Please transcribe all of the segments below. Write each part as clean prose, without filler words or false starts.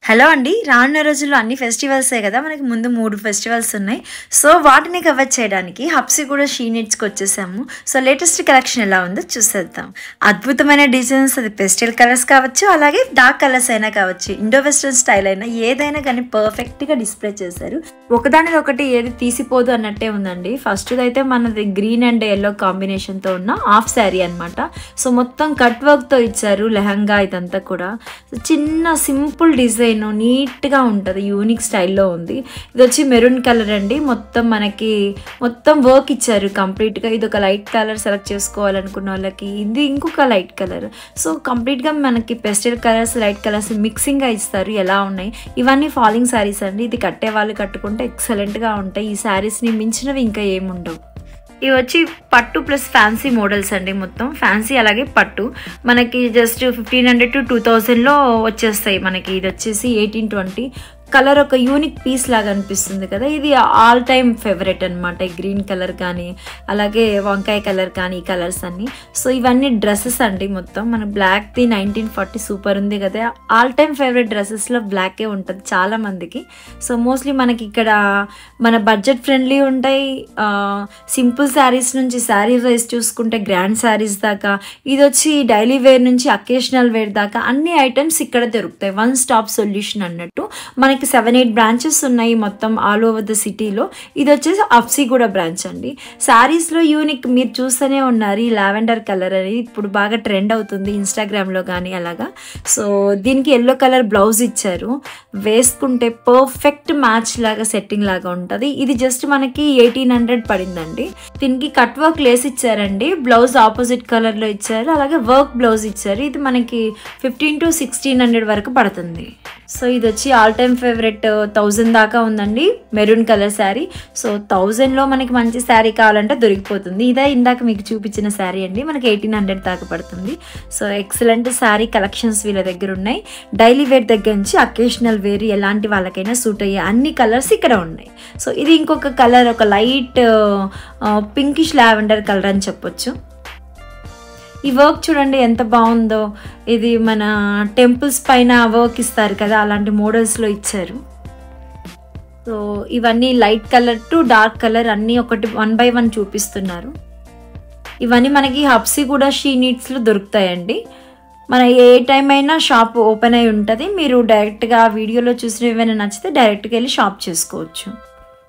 Hello అండి. రానున్న రోజుల్లో అన్ని ఫెస్టివల్సే కదా, మనకి ముందు 3 ఫెస్టివల్స్ ఉన్నాయి. సో వాటిని కవర్ చేయడానికి హబ్సిగూడ షీ నీడ్స్కి వచ్చేసాము. సో లేటెస్ట్ కలెక్షన్ ఎలా ఉందో చూసేద్దాం. అద్భుతమైన డిజైన్స్, అది పెస్టల్ కలర్స్ కావచ్చు, అలాగే డార్క్ కలర్స్ అయినా కావచ్చు, ఇండో వెస్ట్రన్ స్టైల్ అయినా ఏదైనా కానీ పర్ఫెక్ట్గా డిస్ప్లే చేశారు. ఒకదానిలో ఒకటి ఏది తీసిపోదు అన్నట్టే ఉందండి. ఫస్ట్ అయితే మనది గ్రీన్ అండ్ ఎల్లో కాంబినేషన్తో ఉన్న హాఫ్ శారీ అనమాట. సో మొత్తం కట్ వర్క్తో ఇచ్చారు లెహంగా, ఇదంతా కూడా చిన్న సింపుల్ డిజైన్, నీట్గా ఉంటుంది, యూనిక్ స్టైల్లో ఉంది. ఇది వచ్చి మెరూన్ కలర్ అండి. మొత్తం వర్క్ ఇచ్చారు కంప్లీట్గా. ఇది ఒక లైట్ కలర్ సెలెక్ట్ చేసుకోవాలనుకున్న వాళ్ళకి ఇది ఇంకొక లైట్ కలర్. సో కంప్లీట్గా మనకి పెస్టల్ కలర్స్, లైట్ కలర్స్ మిక్సింగ్గా ఇస్తారు. ఎలా ఉన్నాయి ఇవన్నీ ఫాలింగ్ శారీస్ అండి. ఇది కట్టే వాళ్ళు కట్టుకుంటే ఎక్సలెంట్గా ఉంటాయి. ఈ శారీస్ని మించినవి ఇంకా ఏముండవు. ఇవి వచ్చి పట్టు ప్లస్ ఫ్యాన్సీ మోడల్స్ అండి. మొత్తం ఫ్యాన్సీ అలాగే పట్టు మనకి జస్ట్ 1500 to 2000లో వచ్చేస్తాయి. మనకి ఇది వచ్చేసి 1820 కలర్ ఒక యూనిక్ పీస్ లాగా అనిపిస్తుంది కదా. ఇది ఆల్ టైమ్ ఫేవరెట్ అనమాట. ఈ గ్రీన్ కలర్ కానీ అలాగే వంకాయ కలర్ కానీ ఈ కలర్స్ అన్నీ. సో ఇవన్నీ డ్రెస్సెస్ అండి. మొత్తం మన బ్లాక్ది 1940 సూపర్ ఉంది కదా. ఆల్ టైమ్ ఫేవరెట్ డ్రెస్సెస్లో బ్లాకే ఉంటుంది చాలా మందికి. సో మోస్ట్లీ మనకి ఇక్కడ మన బడ్జెట్ ఫ్రెండ్లీ ఉంటాయి. సింపుల్ శారీస్ నుంచి శారీ వైజ్ చూసుకుంటే గ్రాండ్ శారీస్ దాకా, ఇది వచ్చి డైలీ వేర్ నుంచి అకేషనల్ వేర్ దాకా అన్ని ఐటమ్స్ ఇక్కడ దొరుకుతాయి. వన్ స్టాప్ సొల్యూషన్ అన్నట్టు. మనకి 7-8 బ్రాంచెస్ ఉన్నాయి మొత్తం ఆల్ ఓవర్ ద సిటీలో. ఇది వచ్చేసి హబ్సిగూడ బ్రాంచ్ అండి. శారీస్లో యూనిక్ మీరు చూస్తూనే ఉన్నారు. ఈ లావెండర్ కలర్ అనేది ఇప్పుడు బాగా ట్రెండ్ అవుతుంది ఇన్స్టాగ్రామ్లో కానీ అలాగా. సో దీనికి ఎల్లో కలర్ బ్లౌజ్ ఇచ్చారు. వేసుకుంటే పర్ఫెక్ట్ మ్యాచ్ లాగా సెట్టింగ్ లాగా ఉంటుంది. ఇది జస్ట్ మనకి 1800 పడిందండి. దీనికి కట్ వర్క్ లేస్ ఇచ్చారండి. బ్లౌజ్ ఆపోజిట్ కలర్లో ఇచ్చారు, అలాగే వర్క్ బ్లౌజ్ ఇచ్చారు. ఇది మనకి 1500 to 1600 వరకు పడుతుంది. సో ఇది వచ్చి ఆల్ టైమ్ ఫేవరెట్ 1000 దాకా ఉందండి. Maroon colour sari. సో 1000లో మనకి మంచి శారీ కావాలంటే దొరికిపోతుంది. ఇదే ఇందాక మీకు చూపించిన శారీ అండి. మనకి 1800 దాకా పడుతుంది. సో ఎక్సలెంట్ శారీ కలెక్షన్స్ వీళ్ళ దగ్గర ఉన్నాయి. డైలీ వేర్ దగ్గర నుంచి అకేషనల్ వేర్ ఎలాంటి వాళ్ళకైనా సూట్ అయ్యే అన్ని కలర్స్ ఇక్కడ ఉన్నాయి. సో ఇది ఇంకొక కలర్, ఒక లైట్ పింకిష్ లావెండర్ కలర్ అని చెప్పొచ్చు. ఈ వర్క్ చూడండి ఎంత బాగుందో. ఇది మన టెంపుల్స్ పైన వర్క్ ఇస్తారు కదా, అలాంటి మోడల్స్లో ఇచ్చారు. సో ఇవన్నీ light colour to dark colour అన్నీ ఒకటి 1 by 1 చూపిస్తున్నారు. ఇవన్నీ మనకి హబ్సిగూడ షీ నీడ్స్లో దొరుకుతాయండి. మన ఏ టైం అయినా షాప్ ఓపెన్ అయి ఉంటుంది. మీరు డైరెక్ట్గా వీడియోలో చూసిన ఏమైనా నచ్చితే డైరెక్ట్గా వెళ్ళి షాప్ చేసుకోవచ్చు.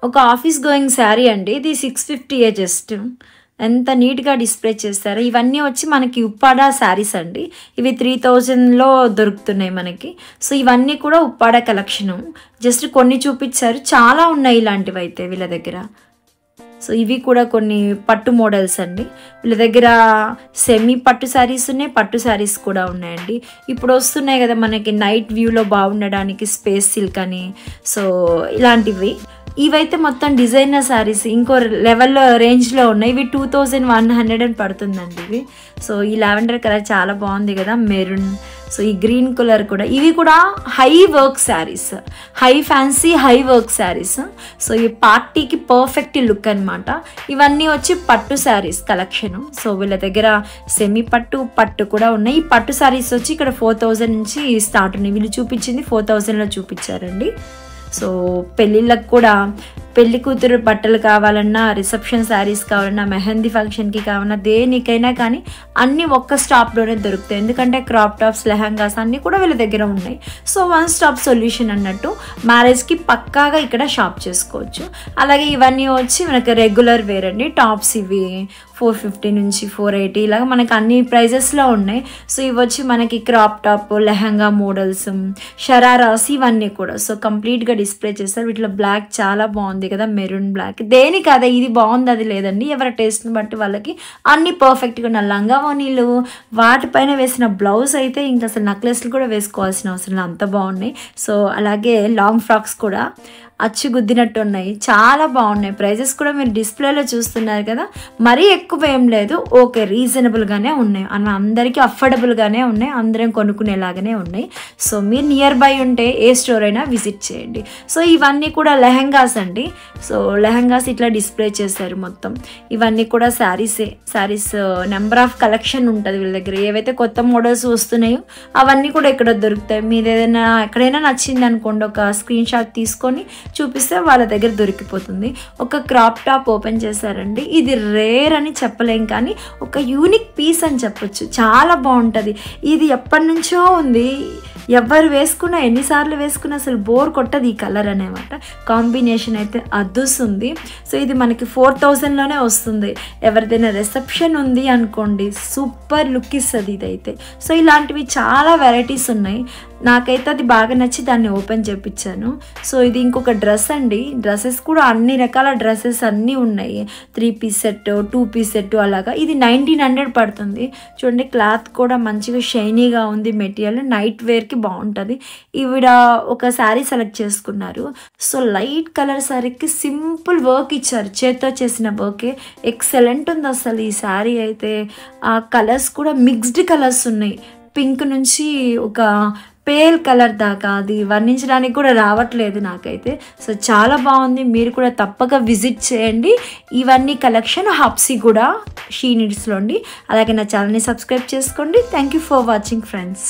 ఒక ఆఫీస్ గోయింగ్ శారీ అండి. ఇది 650 జస్ట్. ఎంత నీట్గా డిస్ప్లే చేస్తారు. ఇవన్నీ వచ్చి మనకి ఉప్పాడ శారీస్ అండి. ఇవి 3000లో దొరుకుతున్నాయి మనకి. సో ఇవన్నీ కూడా ఉప్పాడ కలెక్షను. జస్ట్ కొన్ని చూపించారు, చాలా ఉన్నాయి ఇలాంటివి అయితే వీళ్ళ దగ్గర. సో ఇవి కూడా కొన్ని పట్టు మోడల్స్ అండి. వీళ్ళ దగ్గర సెమీ పట్టు శారీస్ ఉన్నాయి, పట్టు శారీస్ కూడా ఉన్నాయండి. ఇప్పుడు వస్తున్నాయి కదా మనకి నైట్ వ్యూలో బాగుండడానికి స్పేస్ సిల్క్ అని. సో ఇలాంటివి ఇవైతే మొత్తం డిజైనర్ శారీస్ ఇంకో లెవెల్లో రేంజ్లో ఉన్నాయి. ఇవి 2100 పడుతుందండి ఇవి. సో ఈ లావెండర్ కలర్ చాలా బాగుంది కదా, మెరూన్. సో ఈ గ్రీన్ కలర్ కూడా, ఇవి కూడా high work saris, high fancy high work saris. So ఈ పార్టీకి పర్ఫెక్ట్ లుక్ అనమాట. ఇవన్నీ వచ్చి పట్టు శారీస్ కలెక్షను. సో వీళ్ళ దగ్గర సెమీ పట్టు కూడా ఉన్నాయి. ఈ పట్టు శారీస్ వచ్చి ఇక్కడ 4000 నుంచి స్టార్ట్ ఉన్నాయి. వీళ్ళు చూపించింది 4000లో చూపించారండి. సో పెళ్ళిళ్ళకు కూడా, పెళ్లి కూతురు బట్టలు కావాలన్నా, రిసెప్షన్ శారీస్ కావాలన్నా, మెహందీ ఫంక్షన్కి కావాలన్నా, దేనికైనా కానీ అన్నీ ఒక్క స్టాప్లోనే దొరుకుతాయి. ఎందుకంటే క్రాప్ టాప్స్, లెహంగాస్ అన్నీ కూడా వీళ్ళ దగ్గర ఉన్నాయి. సో వన్ స్టాప్ సొల్యూషన్ అన్నట్టు. మ్యారేజ్కి పక్కాగా ఇక్కడ షాప్ చేసుకోవచ్చు. అలాగే ఇవన్నీ వచ్చి మనకి రెగ్యులర్ వేర్ అండి. టాప్స్ ఇవి 450 నుంచి 480 ఇలాగా మనకి అన్ని ప్రైజెస్లో ఉన్నాయి. సో ఇవి వచ్చి మనకి crop top, lehenga models, shararas ఇవన్నీ కూడా. సో కంప్లీట్గా డిస్ప్లే చేస్తారు. వీటిలో బ్లాక్ చాలా బాగుంది కదా, మెరూన్ బ్లాక్. దేనికి అదే ఇది బాగుంది అది లేదండి, ఎవరి టేస్ట్ని బట్టి వాళ్ళకి అన్ని పర్ఫెక్ట్గా ఉన్న లంగావోనీలు, వాటిపైన వేసిన బ్లౌజ్ అయితే ఇంకా అసలు నెక్లెస్లు కూడా వేసుకోవాల్సిన అవసరం అంత బాగున్నాయి. సో అలాగే లాంగ్ ఫ్రాక్స్ కూడా అచ్చు గుద్దినట్టు ఉన్నాయి, చాలా బాగున్నాయి. ప్రైజెస్ కూడా మీరు డిస్ప్లేలో చూస్తున్నారు కదా, మరీ ఎక్కువ ఏం లేదు, ఓకే రీజనబుల్గానే ఉన్నాయి. అందరికీ అఫోర్డబుల్గానే ఉన్నాయి, అందరం కొనుక్కునేలాగానే ఉన్నాయి. సో మీరు నియర్ బై ఉంటే ఏ స్టోర్ అయినా విజిట్ చేయండి. సో ఇవన్నీ కూడా లెహంగాస్ అండి. సో లెహంగాస్ ఇట్లా డిస్ప్లే చేశారు మొత్తం. ఇవన్నీ కూడా శారీస్ నెంబర్ ఆఫ్ కలెక్షన్ ఉంటుంది వీళ్ళ దగ్గర. ఏవైతే కొత్త మోడల్స్ వస్తున్నాయో అవన్నీ కూడా ఇక్కడ దొరుకుతాయి. మీరు ఏదైనా ఎక్కడైనా నచ్చింది అనుకోండి, ఒక స్క్రీన్ షాట్ తీసుకొని చూపిస్తే వాళ్ళ దగ్గర దొరికిపోతుంది. ఒక క్రాప్ టాప్ ఓపెన్ చేశారండి. ఇది రేర్ అని చెప్పలేం కానీ ఒక యూనిక్ పీస్ అని చెప్పొచ్చు. చాలా బాగుంటుంది. ఇది ఎప్పటి నుంచో ఉంది. ఎవరు వేసుకున్నా, ఎన్నిసార్లు వేసుకున్నా అసలు బోర్ కొట్టదు ఈ కలర్ అనేమాట. కాంబినేషన్ అయితే అద్దుస్తుంది. సో ఇది మనకి 4000లోనే వస్తుంది. ఎవరిదైనా రిసెప్షన్ ఉంది అనుకోండి, సూపర్ లుక్ ఇస్తుంది ఇదైతే. సో ఇలాంటివి చాలా వెరైటీస్ ఉన్నాయి. నాకైతే అది బాగా నచ్చి దాన్ని ఓపెన్ చేయించాను. సో ఇది ఇంకొక డ్రెస్ అండి. డ్రెస్సెస్ కూడా అన్ని రకాల డ్రెస్సెస్ అన్నీ ఉన్నాయి. 3 పీస్ సెట్, 2 పీస్ సెట్ అలాగా. ఇది 1900 పడుతుంది. చూడండి, క్లాత్ కూడా మంచిగా షైనీగా ఉంది. మెటీరియల్ నైట్ వేర్కి బాగుంటుంది. ఈవిడ ఒక శారీ సెలెక్ట్ చేసుకున్నారు. సో లైట్ కలర్ శారీకి సింపుల్ వర్క్ ఇచ్చారు, చేత్తో చేసిన వర్కే. ఎక్సలెంట్ ఉంది అసలు ఈ శారీ అయితే. ఆ కలర్స్ కూడా మిక్స్డ్ కలర్స్ ఉన్నాయి. పింక్ నుంచి ఒక పేల్ కలర్ దాకా, అది వర్ణించడానికి కూడా రావట్లేదు నాకైతే. సో చాలా బాగుంది. మీరు కూడా తప్పక విజిట్ చేయండి. ఇవన్నీ కలెక్షన్ హబ్సిగూడ షీ నీడ్స్లో అండి. అలాగే నా ఛానల్ని సబ్స్క్రైబ్ చేసుకోండి. Thank you for watching friends.